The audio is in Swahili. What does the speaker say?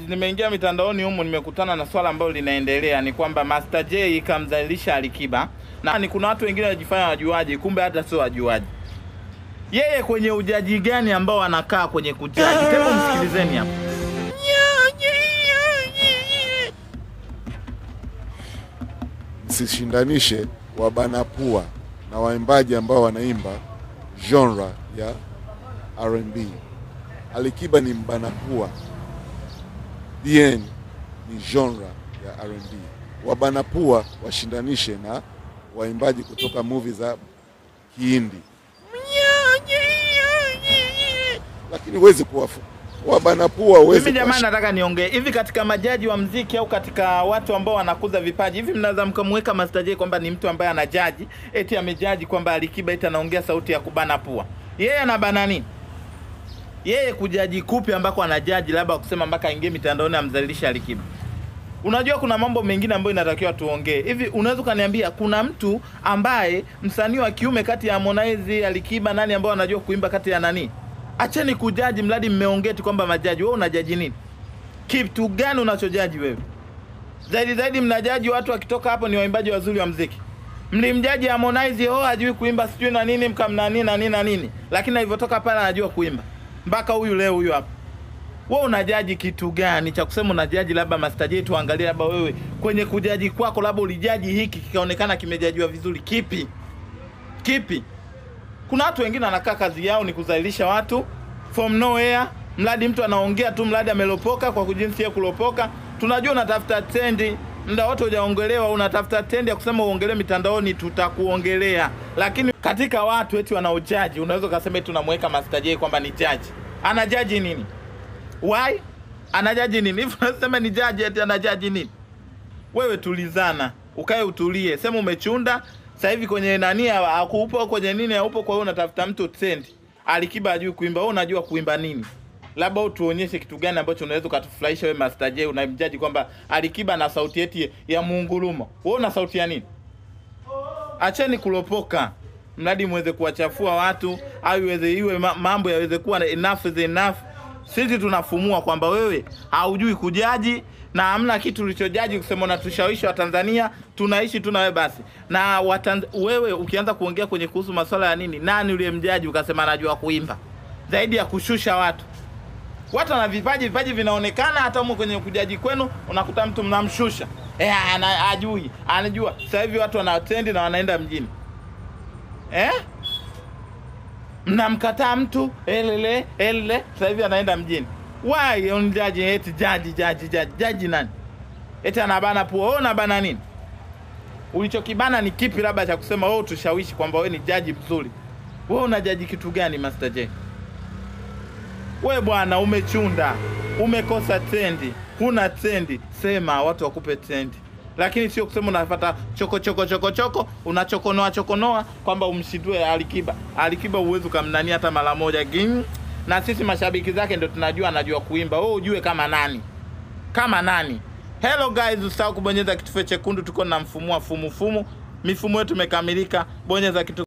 Nimeingia mitandaoni humu nimekutana na swala ambalo linaendelea, ni kwamba Master J kamzalisha Alikiba na ni kuna watu wengine wanajifanya wajuaji, kumbe hata sio wajuaji. Yeye kwenye ujaji gani ambao anakaa kwenye kujaji? Hebu msikilizeni hapo. Sishindanishe wabanapua na waimbaji ambao wanaimba genre ya R&B. Alikiba ni mbanapua, Bien ni genre ya R&B. Wabanapua washindanishe na waimbaji kutoka movie za Kihindi. Lakini huwezi kuwafu wabanapua huwezi. Mimi jamani nataka niongee hivi, katika majaji wa muziki au katika watu ambao wanakuza vipaji hivi, mnaweza mkamweka Master J kwamba ni mtu ambaye anajaji eti amejaji kwamba Alikiba eti anaongea sauti ya kubana pua? Yeye anabana nini? Yeye kujaji kupi ambako anajaji labda kusema mpaka aingie mitandaoni amzalisha Alikiba? Unajua kuna mambo mengine ambayo inatakiwa tuongee. Hivi unaweza kaniambia kuna mtu ambaye msanii wa kiume kati ya Harmonize, Alikiba, nani ambao anajua kuimba kati ya nani? Acheni kujaji mradi mmeongeti kwamba majaji. Wewe unajaji nini? Kitu gani unachojaji wewe? Zaidi mnajaji watu wakitoka hapo ni waimbaji wazuri wa muziki. Mlimjaji Harmonize, hajui kuimba sijui na nini, mkamna nini. Lakini alivyotoka pale anajua kuimba. Mpaka huyu leo huyu hapa. Wewe unajaji kitu gani cha kusema unajaji labda Master J? Tuangalie labda wewe kwenye kujaji kwako labda ulijaji hiki kikaonekana kimejajiwa vizuri. Kipi? Kuna watu wengine wanakaa kazi yao ni kuzalisha watu from nowhere, mradi mtu anaongea tu, mradi amelopoka kwa kujinsi ya kulopoka. Tunajua unatafuta trendi, muda wote hujaongelewa, unatafuta trendi ya kusema uongelee mitandaoni, tutakuongelea. Lakini katika watu eti wanaojaji, unaweza kusema eti tunamweka Master J kwamba ni judge. Anajaji nini? Why? Anajaji nini? Hivi unasema ni judge eti anajaji nini? Wewe tulizana, ukae utulie. Sema umechunda. Sasa hivi kwenye nani akuupo kwenye nini haupo, kwa hiyo unatafuta mtu trend. Alikiba hajui kuimba, wewe unajua kuimba nini? Labda utuonyeshe kitu gani ambacho unaweza kutufurahisha wewe Master J unamjaji kwamba Alikiba na sauti eti ya muungurumo. Wewe una sauti ya nini? Acheni kulopoka. Mradi muweze kuwachafua watu au iwe mambo yaweze kuwa enough is enough. Sisi tunafumua kwamba wewe haujui kujaji na hamna kitu ulichojaji kusema unatushawishi wa Tanzania, tunaishi tu na wewe basi. Na wewe ukianza kuongea kwenye kuhusu masuala ya nini, nani uliyemjaji ukasema anajua kuimba? Zaidi ya kushusha watu. Watu wana vipaji vinaonekana hata huko kwenye kujaji kwenu unakuta mtu mnamshusha. Hajui, anajua. Sasa hivi watu wanatendi na wanaenda mjini. Mnamkataa mtu sasa hivi anaenda mjini. Why on judge eti judge nani? Eti anabana pua. Wewe unabana nini? Ulichokibana ni kipi labda cha kusema wewe tushawishi kwamba wewe ni judge mzuri? Wewe unajaji kitu gani Master J? Wewe bwana umechunda, umekosa trendi, huna trendi, sema watu wakupe trendi. Lakini sio kusema unafuata choko unachokonoa kwamba umshindue Alikiba. Alikiba uwezo kumnania hata mara moja ging. Na sisi mashabiki zake ndio tunajua anajua kuimba. Wewe ujue kama nani? Hello guys, usisahau kubonyeza kitufe chekundu, tuko na mfumo. Mifumo yetu imekamilika. Bonyeza kitu